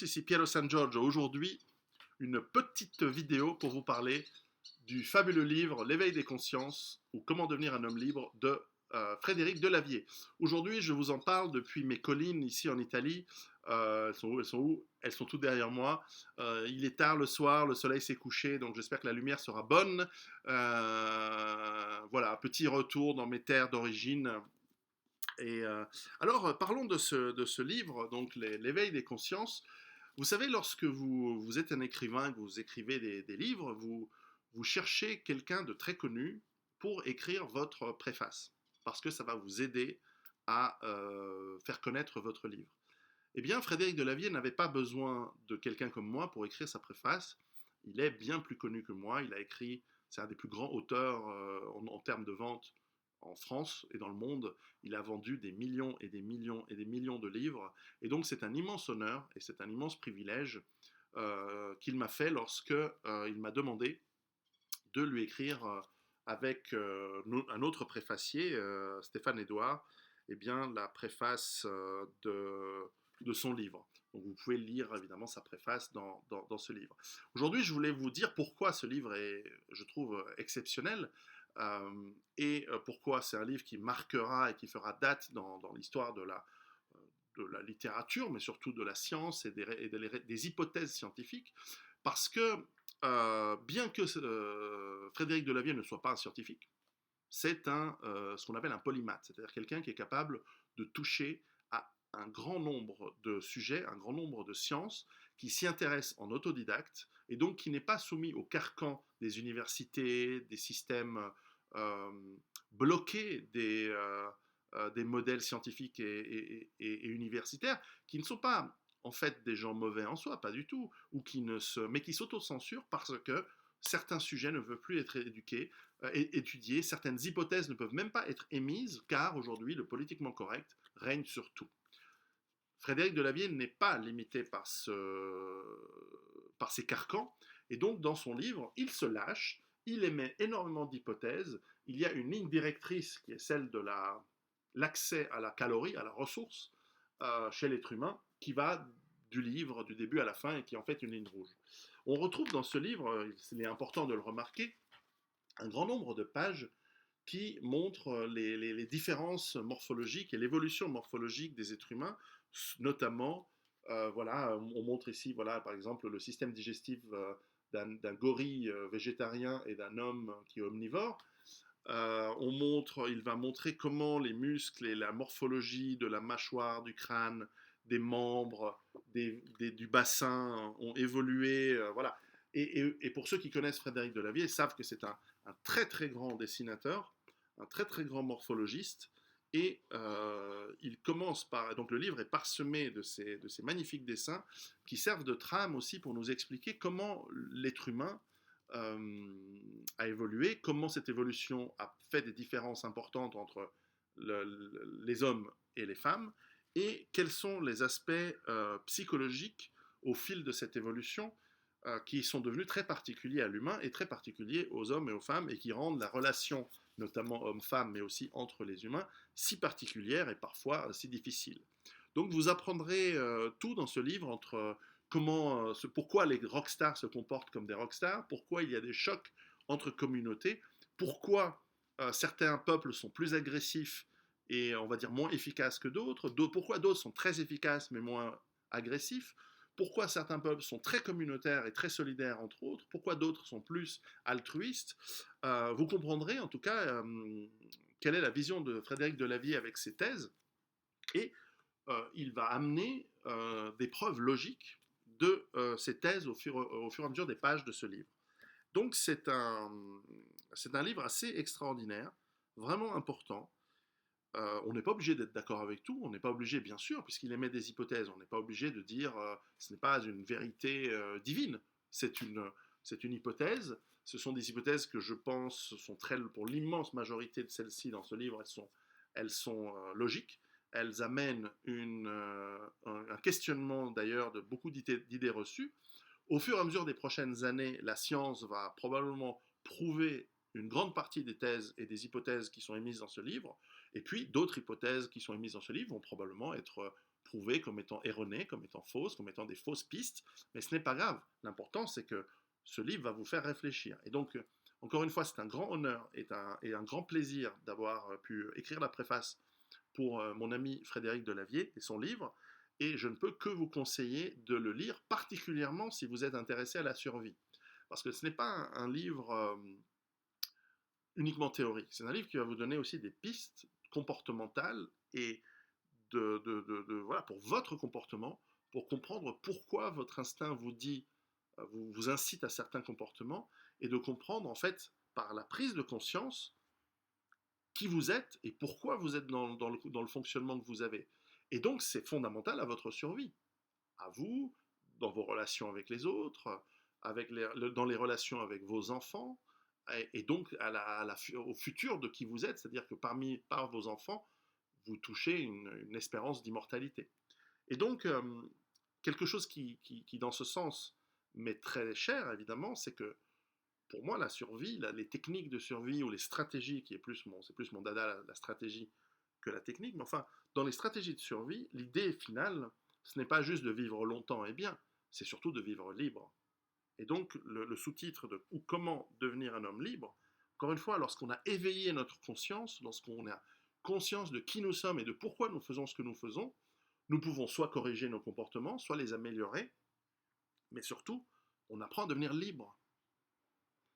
Ici Piero San Giorgio. Aujourd'hui, une petite vidéo pour vous parler du fabuleux livre L'éveil des consciences ou Comment devenir un homme libre de Frédéric Delavier. Aujourd'hui, je vous en parle depuis mes collines ici en Italie. Elles sont où? Elles sont où? Elles sont toutes derrière moi. Il est tard le soir, le soleil s'est couché, donc j'espère que la lumière sera bonne. Voilà, un petit retour dans mes terres d'origine. Alors, parlons de ce livre, donc L'éveil des consciences. Vous savez, lorsque vous êtes un écrivain, que vous écrivez des livres, vous cherchez quelqu'un de très connu pour écrire votre préface, parce que ça va vous aider à faire connaître votre livre. Eh bien, Frédéric Delavier n'avait pas besoin de quelqu'un comme moi pour écrire sa préface. Il est bien plus connu que moi. Il a écrit, c'est un des plus grands auteurs en termes de vente en France et dans le monde. Il a vendu des millions et des millions et des millions de livres. Et donc, c'est un immense honneur et c'est un immense privilège qu'il m'a fait lorsque il m'a demandé de lui écrire avec un autre préfacier, Stéphane Edouard, eh bien, la préface de son livre. Donc vous pouvez lire évidemment sa préface dans ce livre. Aujourd'hui, je voulais vous dire pourquoi ce livre est, je trouve, exceptionnel et pourquoi c'est un livre qui marquera et qui fera date dans l'histoire de la littérature, mais surtout de la science et des hypothèses scientifiques, parce que bien que Frédéric Delavier ne soit pas un scientifique, c'est ce qu'on appelle un polymathe, c'est-à-dire quelqu'un qui est capable de toucher à un grand nombre de sujets, un grand nombre de sciences, qui s'y intéresse en autodidacte, et donc qui n'est pas soumis au carcan des universités, des systèmes euh, bloqués des modèles scientifiques et universitaires, qui ne sont pas en fait des gens mauvais en soi, pas du tout, mais qui s'autocensurent parce que certains sujets ne veulent plus être étudiés, certaines hypothèses ne peuvent même pas être émises, car aujourd'hui le politiquement correct règne sur tout. Frédéric Delavier n'est pas limité par ces carcans, et donc dans son livre, il se lâche, il émet énormément d'hypothèses, il y a une ligne directrice qui est celle de l'accès à la calorie, à la ressource, chez l'être humain, qui va du livre, du début à la fin, et qui est en fait une ligne rouge. On retrouve dans ce livre, il est important de le remarquer, un grand nombre de pages qui montrent les différences morphologiques et l'évolution morphologique des êtres humains, notamment, voilà, on montre ici, voilà, par exemple, le système digestif d'un gorille végétarien et d'un homme qui est omnivore. Il va montrer comment les muscles et la morphologie de la mâchoire, du crâne, des membres, du bassin ont évolué. Voilà. Et pour ceux qui connaissent Frédéric Delavier, savent que c'est un très très grand dessinateur, un très très grand morphologiste. Et il commence par. Donc le livre est parsemé de ces magnifiques dessins qui servent de trame aussi pour nous expliquer comment l'être humain a évolué, comment cette évolution a fait des différences importantes entre les hommes et les femmes, et quels sont les aspects psychologiques au fil de cette évolution qui sont devenus très particuliers à l'humain et très particuliers aux hommes et aux femmes, et qui rendent la relation, notamment homme-femme, mais aussi entre les humains, si particulière et parfois si difficile. Donc vous apprendrez tout dans ce livre entre pourquoi les rockstars se comportent comme des rockstars, pourquoi il y a des chocs entre communautés, pourquoi certains peuples sont plus agressifs et on va dire moins efficaces que d'autres, pourquoi d'autres sont très efficaces mais moins agressifs, pourquoi certains peuples sont très communautaires et très solidaires entre autres, pourquoi d'autres sont plus altruistes. Vous comprendrez en tout cas quelle est la vision de Frédéric Delavier avec ses thèses, et il va amener des preuves logiques de ces thèses au fur et à mesure des pages de ce livre. Donc c'est un livre assez extraordinaire, vraiment important. On n'est pas obligé d'être d'accord avec tout, on n'est pas obligé, bien sûr, puisqu'il émet des hypothèses, on n'est pas obligé de dire ce n'est pas une vérité divine, c'est une hypothèse. Ce sont des hypothèses que je pense sont pour l'immense majorité de celles-ci dans ce livre, elles sont logiques. Elles amènent un questionnement d'ailleurs de beaucoup d'idées reçues. Au fur et à mesure des prochaines années, la science va probablement prouver une grande partie des thèses et des hypothèses qui sont émises dans ce livre, et puis d'autres hypothèses qui sont émises dans ce livre vont probablement être trouvées comme étant erronées, comme étant fausses, comme étant des fausses pistes, mais ce n'est pas grave. L'important, c'est que ce livre va vous faire réfléchir. Et donc, encore une fois, c'est un grand honneur et un grand plaisir d'avoir pu écrire la préface pour mon ami Frédéric Delavier et son livre, et je ne peux que vous conseiller de le lire, particulièrement si vous êtes intéressé à la survie. Parce que ce n'est pas un livre uniquement théorique, c'est un livre qui va vous donner aussi des pistes comportementales et voilà, pour votre comportement, pour comprendre pourquoi votre instinct vous dit, vous incite à certains comportements, et de comprendre en fait, par la prise de conscience, qui vous êtes et pourquoi vous êtes dans le fonctionnement que vous avez. Et donc, c'est fondamental à votre survie, à vous, dans vos relations avec les autres, dans les relations avec vos enfants, et donc au futur de qui vous êtes, c'est-à-dire que par vos enfants, vous touchez une espérance d'immortalité. Et donc, quelque chose qui, dans ce sens, m'est très cher, évidemment, c'est que pour moi, la survie, les techniques de survie ou les stratégies, c'est plus mon dada, la stratégie, que la technique, mais enfin, dans les stratégies de survie, l'idée finale, ce n'est pas juste de vivre longtemps et bien, c'est surtout de vivre libre. Et donc, le sous-titre de ou comment devenir un homme libre, encore une fois, lorsqu'on a éveillé notre conscience, lorsqu'on a conscience de qui nous sommes et de pourquoi nous faisons ce que nous faisons, nous pouvons soit corriger nos comportements, soit les améliorer, mais surtout, on apprend à devenir libre.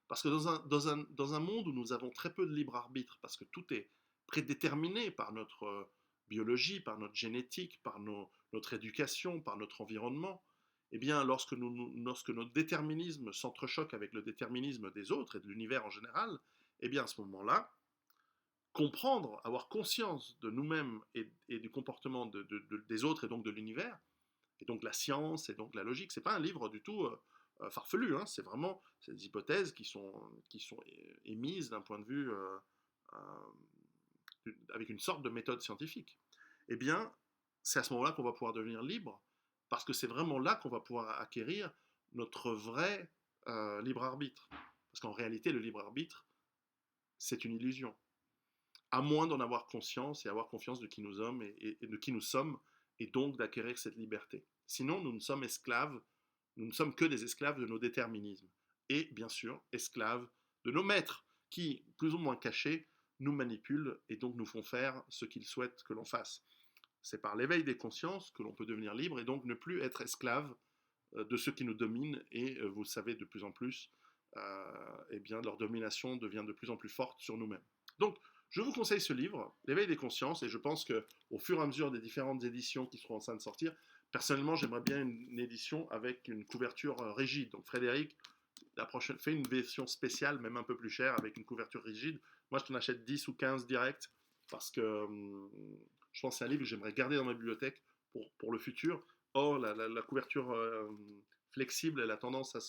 Parce que dans un monde où nous avons très peu de libre arbitre, parce que tout est prédéterminé par notre biologie, par notre génétique, par notre éducation, par notre environnement, eh bien, lorsque notre déterminisme s'entrechoque avec le déterminisme des autres et de l'univers en général, eh bien, à ce moment-là, comprendre, avoir conscience de nous-mêmes et du comportement des autres et donc de l'univers, et donc la science et donc la logique, c'est pas un livre du tout farfelu, hein, c'est vraiment des hypothèses qui sont émises d'un point de vue avec une sorte de méthode scientifique. Eh bien, c'est à ce moment-là qu'on va pouvoir devenir libre, parce que c'est vraiment là qu'on va pouvoir acquérir notre vrai libre arbitre. Parce qu'en réalité, le libre arbitre, c'est une illusion. À moins d'en avoir conscience et avoir confiance de qui nous sommes et de qui nous sommes, et donc d'acquérir cette liberté. Sinon, nous ne sommes esclaves, nous ne sommes que des esclaves de nos déterminismes. Et bien sûr, esclaves de nos maîtres, qui, plus ou moins cachés, nous manipulent et donc nous font faire ce qu'ils souhaitent que l'on fasse. C'est par l'éveil des consciences que l'on peut devenir libre et donc ne plus être esclave de ceux qui nous dominent. Et vous le savez de plus en plus, eh bien, leur domination devient de plus en plus forte sur nous-mêmes. Donc, je vous conseille ce livre, L'éveil des consciences, et je pense qu'au fur et à mesure des différentes éditions qui seront en train de sortir, personnellement, j'aimerais bien une édition avec une couverture rigide. Donc, Frédéric, la prochaine, fait une version spéciale, même un peu plus chère, avec une couverture rigide. Moi, je t'en achète 10 ou 15 direct, parce que je pense que c'est un livre que j'aimerais garder dans ma bibliothèque pour le futur. Or, la couverture flexible, elle a tendance à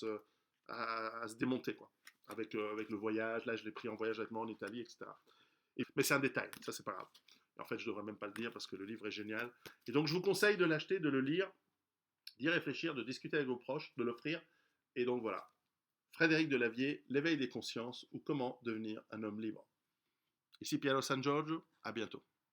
se démonter, quoi. Avec le voyage, là, je l'ai pris en voyage avec moi en Italie, etc. Mais c'est un détail, ça, c'est pas grave. En fait, je devrais même pas le dire parce que le livre est génial. Et donc, je vous conseille de l'acheter, de le lire, d'y réfléchir, de discuter avec vos proches, de l'offrir. Et donc, voilà. Frédéric Delavier, L'éveil des consciences ou comment devenir un homme libre. Ici Piero San Giorgio, à bientôt.